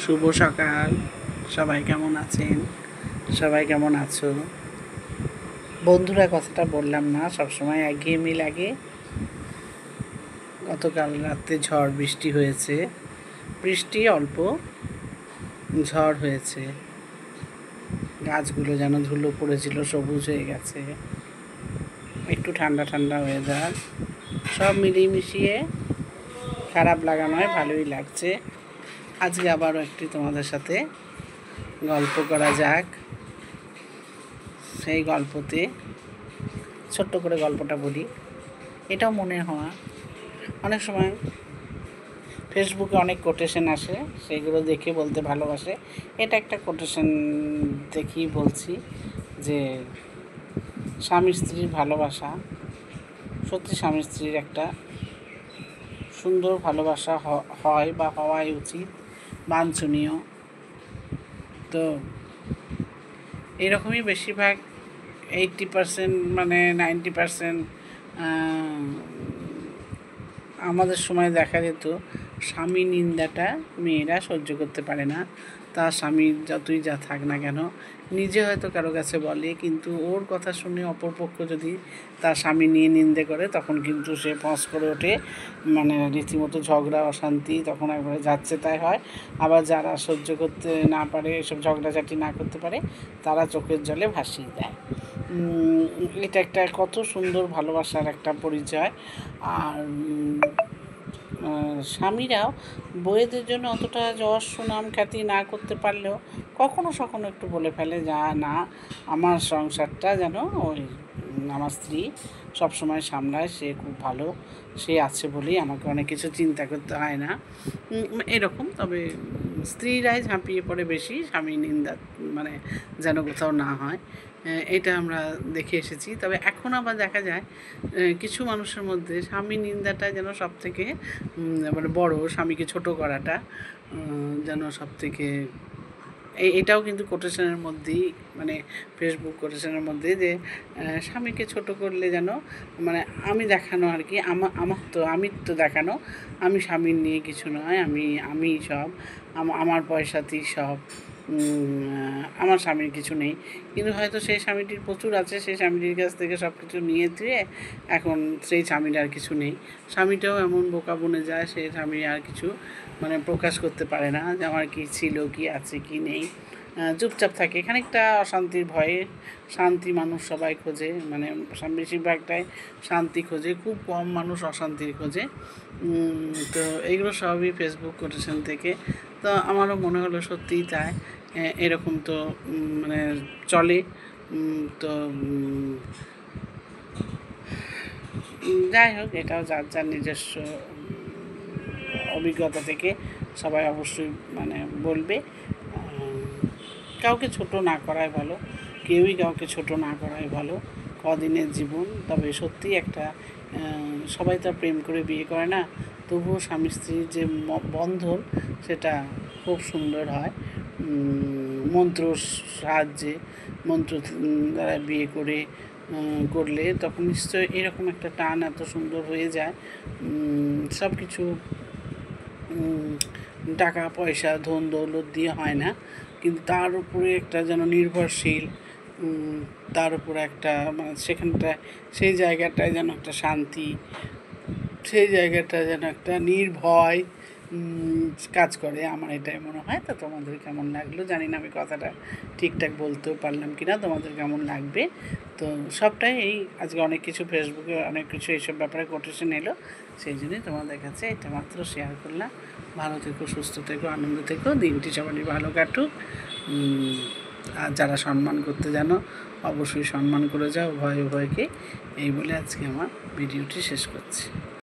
শুভ সকাল। সবাই কেমন আছেন? সবাই কেমন আছো? বন্ধুরা, কথাটা বললাম না, সবসময় একঘেয়েমি লাগে। গতকাল রাতে ঝড় বৃষ্টি হয়েছে, বৃষ্টি অল্প, ঝড় হয়েছে। গাছগুলো যেন ধুলো পড়েছিল, সবুজ হয়ে গেছে। একটু ঠান্ডা ঠান্ডা ওয়েদার, সব মিলিয়ে মিশিয়ে খারাপ লাগা নয়, ভালোই লাগছে। আজকে আবারও একটি তোমাদের সাথে গল্প করা যাক। সেই গল্পতে ছোট্ট করে গল্পটা বলি। এটাও মনে হওয়া, অনেক সময় ফেসবুকে অনেক কোটেশন আসে, সেগুলো দেখে বলতে ভালোবাসে। এটা একটা কোটেশন দেখেই বলছি যে স্বামী স্ত্রীর ভালোবাসা সত্যি স্বামী স্ত্রীর একটা সুন্দর ভালোবাসা হয় বা হওয়াই উচিত, বাঞ্ছনীয়। তো এরকমই বেশিরভাগ 80% মানে 90% আমাদের সময় দেখা যেত স্বামী নিন্দাটা মেয়েরা সহ্য করতে পারে না। তার স্বামী যতই যা থাক না কেন, নিজে হয়তো কারো কাছে বলে, কিন্তু ওর কথা শুনে অপরপক্ষ যদি তার স্বামী নিয়ে নিন্দে করে, তখন কিন্তু সে ফস করে ওঠে, মানে রীতিমতো ঝগড়া অশান্তি, তখন একবারে যাচ্ছে তাই হয়। আবার যারা সহ্য করতে না পারে, এসব ঝগড়াঝাটি না করতে পারে, তারা চোখের জলে ভাসিয়ে দেয়। এটা একটা কত সুন্দর ভালোবাসার একটা পরিচয়। আর স্বামীরাও বউয়েদের জন্য অতটা যশ সুনাম খ্যাতি না করতে পারলেও কখনো সখনো একটু বলে ফেলে, যা না আমার সংসারটা যেন ওই আমার স্ত্রী সবসময় সামলায়, সে খুব ভালো, সে আছে বলেই আমাকে অনেক কিছু চিন্তা করতে হয় না, এরকম। তবে স্ত্রীরাই ঝাঁপিয়ে পড়ে বেশি স্বামী নিন্দা, মানে যেন কোথাও না হয়, এটা আমরা দেখে এসেছি। তবে এখন আবার দেখা যায় কিছু মানুষের মধ্যে স্বামী নিন্দাটা যেন সব থেকে মানে বড়, স্বামীকে ছোট করাটা যেন সব থেকে, এটাও কিন্তু কোটেশনের মধ্যেই, মানে ফেসবুক কোটেশনের মধ্যে, যে স্বামীকে ছোট করলে যেন, মানে আমি দেখানো আর কি, আমি তো দেখানো, আমি স্বামীর নিয়ে কিছু নয়, আমি সব, আমার পয়সাতেই সব, আমার স্বামীর কিছু নেই। কিন্তু হয়তো সেই স্বামীটির প্রচুর আছে, সেই স্বামীটির কাছ থেকে সব কিছু নিয়ে দিয়ে এখন সেই স্বামীর আর কিছু নেই। স্বামীটাও এমন বোকা বনে যায়, সেই স্বামী আর কিছু মানে প্রকাশ করতে পারে না যে আমার কী ছিল, কি আছে, কি নেই, চুপচাপ থাকে। খানিকটা অশান্তির ভয়ে, শান্তি মানুষ সবাই খোঁজে, মানে বেশিরভাগটাই শান্তি খোঁজে, খুব কম মানুষ অশান্তির খোঁজে। তো এইগুলো সবই ফেসবুক কোটেশন থেকে। তো আমারও মনে হলো সত্যিই তাই, এরকম তো মানে চলে। তো যাই হোক, এটাও যার যার নিজস্ব অভিজ্ঞতা থেকে সবাই অবশ্যই মানে বলবে। কাউকে ছোট না করাই ভালো, কেউই কাউকে ছোট না করাই ভালো, কদিনের জীবন। তবে সত্যি একটা, সবাই তো প্রেম করে বিয়ে করে না, তবুও স্বামী স্ত্রীর যে বন্ধন, সেটা খুব সুন্দর হয়। মন্ত্র সাহায্যে, মন্ত্র দ্বারা বিয়ে করলে তখন নিশ্চয়ই এরকম একটা টান এত সুন্দর হয়ে যায়। সব কিছু টাকা পয়সা ধন দৌলত দিয়ে হয় না, কিন্তু তার উপরে একটা যেন নির্ভরশীল, তার উপরে একটা মানে সেখানটায়, সেই জায়গাটায় যেন একটা শান্তি, সেই জায়গাটা যেন একটা নির্ভয় কাজ করে, আমার এটাই মনে হয়। তো তোমাদের কেমন লাগলো জানি না, আমি কথাটা ঠিকঠাক বলতেও পারলাম কি না, তোমাদের কেমন লাগবে। তো সবটাই এই আজকে অনেক কিছু ফেসবুকে অনেক কিছু এইসব ব্যাপারে কোটেশন এলো, সেই জন্যই তোমাদের কাছে এটা মাত্র শেয়ার করলাম। ভালো থেকো, সুস্থ থেকো, আনন্দ থেকো, দিনটি সবারই ভালো কাটুক। আর যারা সম্মান করতে জানো, অবশ্যই সম্মান করে যাও উভয়কে। এই বলে আজকে আমার ভিডিওটি শেষ করছি।